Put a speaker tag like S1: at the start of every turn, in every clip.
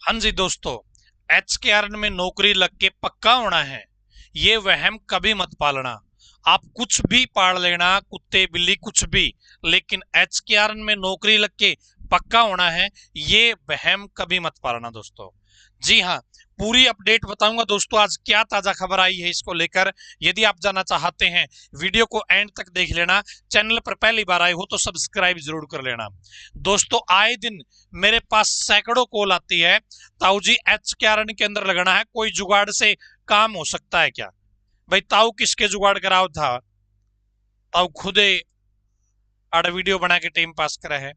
S1: हाँ जी दोस्तों, एचकेआरएन में नौकरी लग के पक्का होना है, ये वहम कभी मत पालना। आप कुछ भी पाल लेना, कुत्ते बिल्ली कुछ भी, लेकिन एचकेआरएन में नौकरी लग के पक्का होना है, ये वहम कभी मत पालना दोस्तों। जी हाँ, पूरी अपडेट बताऊंगा दोस्तों, आज क्या ताजा खबर आई है इसको लेकर। यदि आप जानना चाहते हैं, वीडियो को एंड तक देख लेना। चैनल पर पहली बार आए हो तो सब्सक्राइब जरूर कर लेना दोस्तों। आए दिन मेरे पास सैकड़ों कॉल आती है, ताऊ जी एचकेआरएन के अंदर लगना है, कोई जुगाड़ से काम हो सकता है क्या? भाई ताऊ किसके जुगाड़ कराओ था? ताऊ खुदे आड़ वीडियो बना के टाइम पास करा है।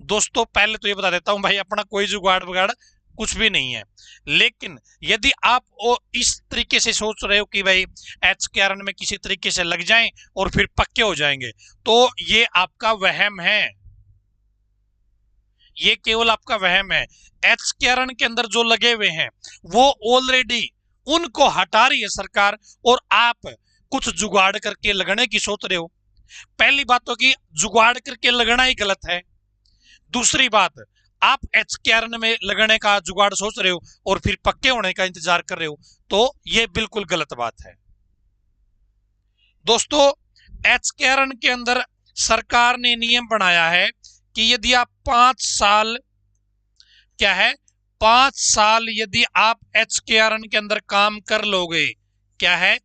S1: दोस्तों पहले तो ये बता देता हूं भाई, अपना कोई जुगाड़ वगाड़ कुछ भी नहीं है। लेकिन यदि आप इस तरीके से सोच रहे हो कि भाई एचकेआरएन में किसी तरीके से लग जाएं और फिर पक्के हो जाएंगे, तो ये आपका वहम है, ये केवल आपका वहम है। एचकेआरएन के अंदर जो लगे हुए हैं वो ऑलरेडी उनको हटा रही है सरकार, और आप कुछ जुगाड़ करके लगने की सोच रहे हो। पहली बात तो कि जुगाड़ करके लगना ही गलत है। दूसरी बात, आप एचकेआरएन में लगने का जुगाड़ सोच रहे हो और फिर पक्के होने का इंतजार कर रहे हो, तो ये बिल्कुल गलत बात है दोस्तों। एचकेआरएन के अंदर सरकार ने नियम बनाया है कि यदि आप 5 साल, क्या है, 5 साल यदि आप एचकेआरएन के अंदर काम कर लोगे, क्या है,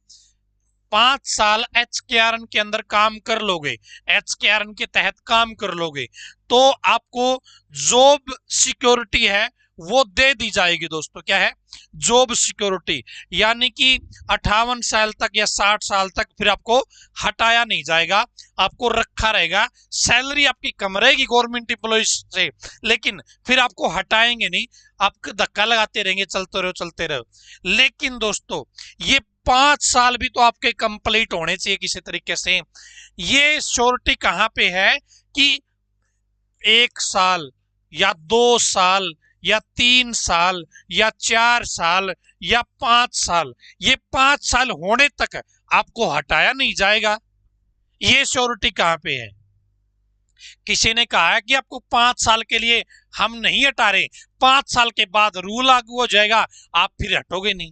S1: 5 साल एचकेआरएन के अंदर काम कर लोगे, एचकेआरएन के तहत काम कर लोगे, तो आपको जॉब सिक्योरिटी है वो दे दी जाएगी दोस्तों। क्या है? जॉब सिक्योरिटी, यानी कि 58 साल तक या 60 साल तक फिर आपको हटाया नहीं जाएगा, आपको रखा रहेगा। सैलरी आपकी कम रहेगी गवर्नमेंट एम्प्लॉय से, लेकिन फिर आपको हटाएंगे नहीं, आपको धक्का लगाते रहेंगे, चलते रहो चलते रहो। लेकिन दोस्तों ये 5 साल भी तो आपके कंप्लीट होने चाहिए किसी तरीके से। ये श्योरिटी कहां पे है कि 1 साल या 2 साल या 3 साल या 4 साल या 5 साल, ये 5 साल होने तक आपको हटाया नहीं जाएगा? ये श्योरिटी कहां पे है? किसी ने कहा है कि आपको 5 साल के लिए हम नहीं हटा रहे, 5 साल के बाद रूल लागू हो जाएगा, आप फिर हटोगे नहीं?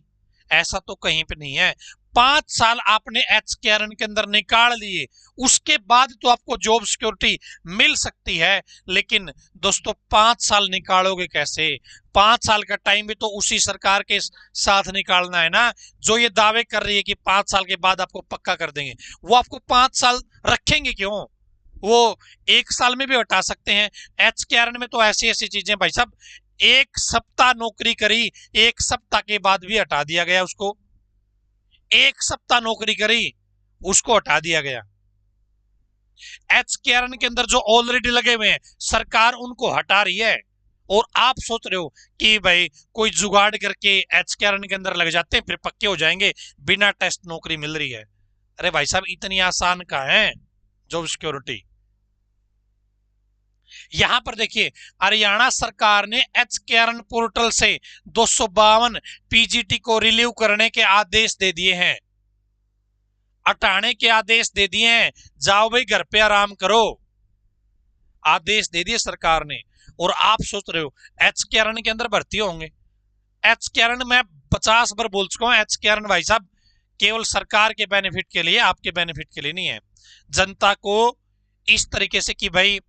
S1: ऐसा तो कहीं पे नहीं है। 5 साल आपने एचकेआरएन के अंदर निकाल लिए, उसके बाद तो आपको जॉब सिक्योरिटी मिल सकती है। लेकिन दोस्तों 5 साल निकालोगे कैसे? 5 साल का टाइम भी तो उसी सरकार के साथ निकालना है ना, जो ये दावे कर रही है कि 5 साल के बाद आपको पक्का कर देंगे। वो आपको 5 साल रखेंगे क्यों? वो 1 साल में भी हटा सकते हैं। एचकेआरएन में तो ऐसी ऐसी चीजें भाई साहब, 1 सप्ताह नौकरी करी, 1 सप्ताह के बाद भी हटा दिया गया उसको। 1 सप्ताह नौकरी करी, उसको हटा दिया गया। एचकेआरएन के अंदर जो ऑलरेडी लगे हुए हैं, सरकार उनको हटा रही है, और आप सोच रहे हो कि भाई कोई जुगाड़ करके एचकेआरएन के अंदर लग जाते हैं फिर पक्के हो जाएंगे, बिना टेस्ट नौकरी मिल रही है। अरे भाई साहब इतनी आसान कहां है जॉब सिक्योरिटी? यहां पर देखिए, हरियाणा सरकार ने एचकेआरएन पोर्टल से 252 पीजीटी को रिलीव करने के आदेश दे दिए हैं, हटाने के आदेश दे दिए हैं। जाओ भाई घर पे आराम करो, आदेश दे दिए सरकार ने। और आप सोच रहे हो एचकेआरएन के अंदर भर्ती होंगे? एचकेआरएन मैं 50 बार बोल चुका हूं, एचकेआरएन भाई साहब केवल सरकार के बेनिफिट के लिए, आपके बेनिफिट के लिए नहीं है। जनता को इस तरीके से कि भाई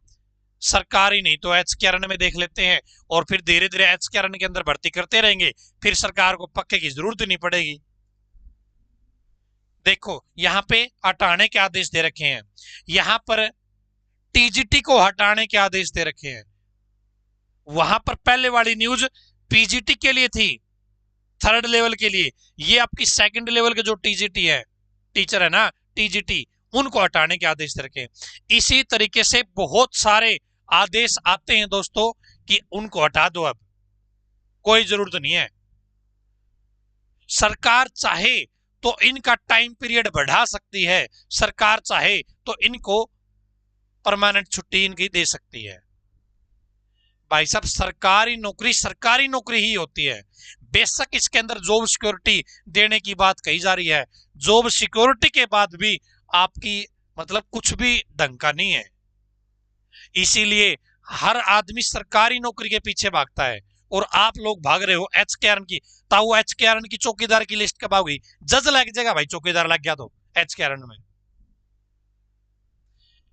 S1: सरकार ही नहीं तो एचकेआरएन में देख लेते हैं, और फिर धीरे धीरे एचकेआरएन के अंदर भर्ती करते रहेंगे, फिर सरकार को पक्के की जरूरत ही नहीं पड़ेगी। देखो यहां पे हटाने के आदेश दे रखे हैं, यहां पर टीजीटी को हटाने के आदेश दे रखे हैं। वहां पर पहले वाली न्यूज पीजीटी के लिए थी, 3rd लेवल के लिए। ये आपकी 2nd लेवल के जो टीजीटी है, टीचर है ना, टीजीटी, उनको हटाने के आदेश दे रखे हैं। इसी तरीके से बहुत सारे आदेश आते हैं दोस्तों कि उनको हटा दो, अब कोई जरूरत नहीं है। सरकार चाहे तो इनका टाइम पीरियड बढ़ा सकती है, सरकार चाहे तो इनको परमानेंट छुट्टी इनकी दे सकती है। भाई साहब सरकारी नौकरी ही होती है। बेशक इसके अंदर जॉब सिक्योरिटी देने की बात कही जा रही है, जॉब सिक्योरिटी के बाद भी आपकी मतलब कुछ भी ढंग का नहीं है। इसीलिए हर आदमी सरकारी नौकरी के पीछे भागता है, और आप लोग भाग रहे हो HKRN की। ताऊ HKRN की चौकीदार की लिस्ट कब आओगी? जज लग जाएगा भाई, चौकीदार लग गया तो HKRN में।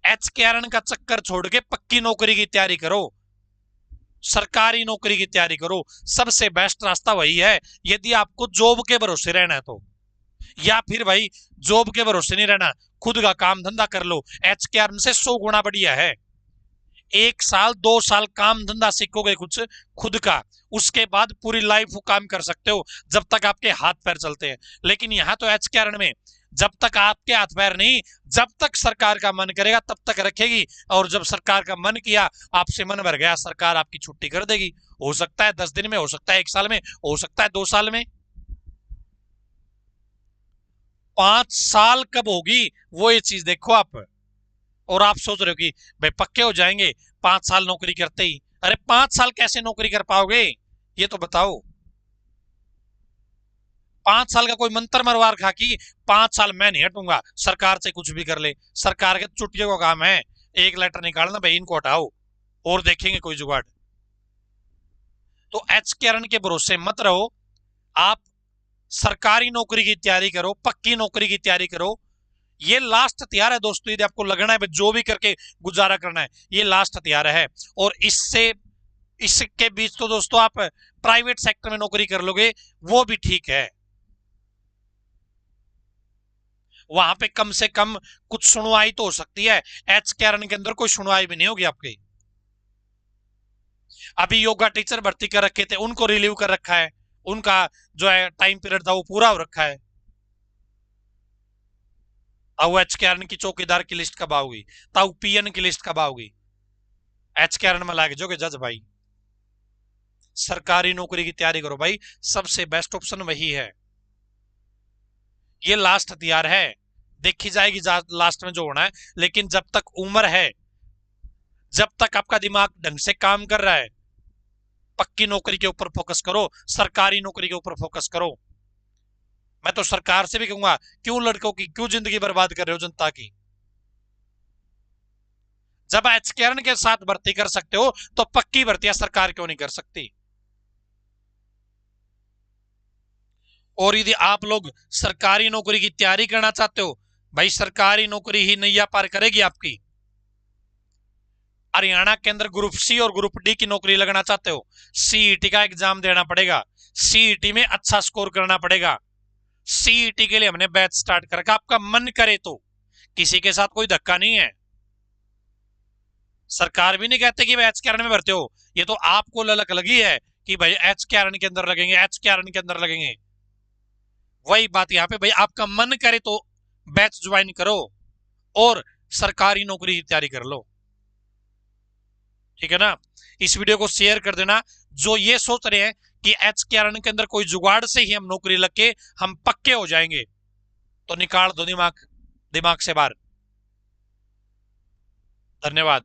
S1: HKRN का चक्कर छोड़ के पक्की नौकरी की तैयारी करो, सरकारी नौकरी की तैयारी करो। सबसे बेस्ट रास्ता वही है, यदि आपको जॉब के भरोसे रहना है तो। या फिर भाई जॉब के भरोसे नहीं रहना, खुद का काम धंधा कर लो। HKRN से 100 गुना बढ़िया है। 1 साल 2 साल काम धंधा सीखोगे कुछ खुद का, उसके बाद पूरी लाइफ वो काम कर सकते हो जब तक आपके हाथ पैर चलते हैं। लेकिन यहां तो HKRN में जब तक आपके हाथ पैर नहीं, जब तक सरकार का मन करेगा तब तक रखेगी, और जब सरकार का मन किया, आपसे मन भर गया, सरकार आपकी छुट्टी कर देगी। हो सकता है 10 दिन में, हो सकता है 1 साल में, हो सकता है 2 साल में। 5 साल कब होगी वो ये चीज देखो आप। और आप सोच रहे हो कि भाई पक्के हो जाएंगे 5 साल नौकरी करते ही। अरे 5 साल कैसे नौकरी कर पाओगे ये तो बताओ। 5 साल का कोई मंत्र मरवार खा कि 5 साल मैं नहीं हटूंगा, सरकार से कुछ भी कर ले। सरकार के चुटकियों का काम है, एक लेटर निकालना, भाई इनको हटाओ और देखेंगे कोई जुगाड़। तो HKRN के भरोसे मत रहो, आप सरकारी नौकरी की तैयारी करो, पक्की नौकरी की तैयारी करो। ये लास्ट हथियार है दोस्तों, यदि आपको लगना है जो भी करके गुजारा करना है, ये लास्ट हथियार है। और इसके बीच तो दोस्तों आप प्राइवेट सेक्टर में नौकरी कर लोगे, वो भी ठीक है। वहां पे कम से कम कुछ सुनवाई तो हो सकती है। HKRN के अंदर कोई सुनवाई भी नहीं होगी आपकी। अभी योगा टीचर भर्ती कर रखे थे, उनको रिलीव कर रखा है, उनका जो है टाइम पीरियड था वो पूरा हो रखा है। अब HKRN की चौकीदार की लिस्ट कब आओगी? ताऊ PN की लिस्ट कब आओगी? HKRN में लाके जोगे जज भाई। सरकारी नौकरी की तैयारी करो भाई, सबसे बेस्ट ऑप्शन वही है। ये लास्ट हथियार है, देखी जाएगी लास्ट में जो होना है। लेकिन जब तक उम्र है, जब तक आपका दिमाग ढंग से काम कर रहा है, पक्की नौकरी के ऊपर फोकस करो, सरकारी नौकरी के ऊपर फोकस करो। मैं तो सरकार से भी कहूंगा, क्यों लड़कों की क्यों जिंदगी बर्बाद कर रहे हो जनता की? जब HKRN के साथ भर्ती कर सकते हो तो पक्की भर्तियां सरकार क्यों नहीं कर सकती? और यदि आप लोग सरकारी नौकरी की तैयारी करना चाहते हो, भाई सरकारी नौकरी ही नैया पार करेगी आपकी। हरियाणा के अंदर ग्रुप C और ग्रुप D की नौकरी लगना चाहते हो, CET का एग्जाम देना पड़ेगा, CET में अच्छा स्कोर करना पड़ेगा। CET के लिए हमने बैच स्टार्ट कर रखा, आपका मन करे तो। किसी के साथ कोई धक्का नहीं है, सरकार भी नहीं कहते कि भाई HKRN में भरते हो, ये तो आपको ललक लगी है कि भाई HKRN के अंदर लगेंगे, HKRN के अंदर लगेंगे। वही बात यहाँ पे, भाई आपका मन करे तो बैच ज्वाइन करो और सरकारी नौकरी की तैयारी कर लो, ठीक है ना? इस वीडियो को शेयर कर देना। जो ये सोच रहे हैं कि HKRN के अंदर कोई जुगाड़ से ही हम नौकरी लग के हम पक्के हो जाएंगे, तो निकाल दो दिमाग से बाहर। धन्यवाद।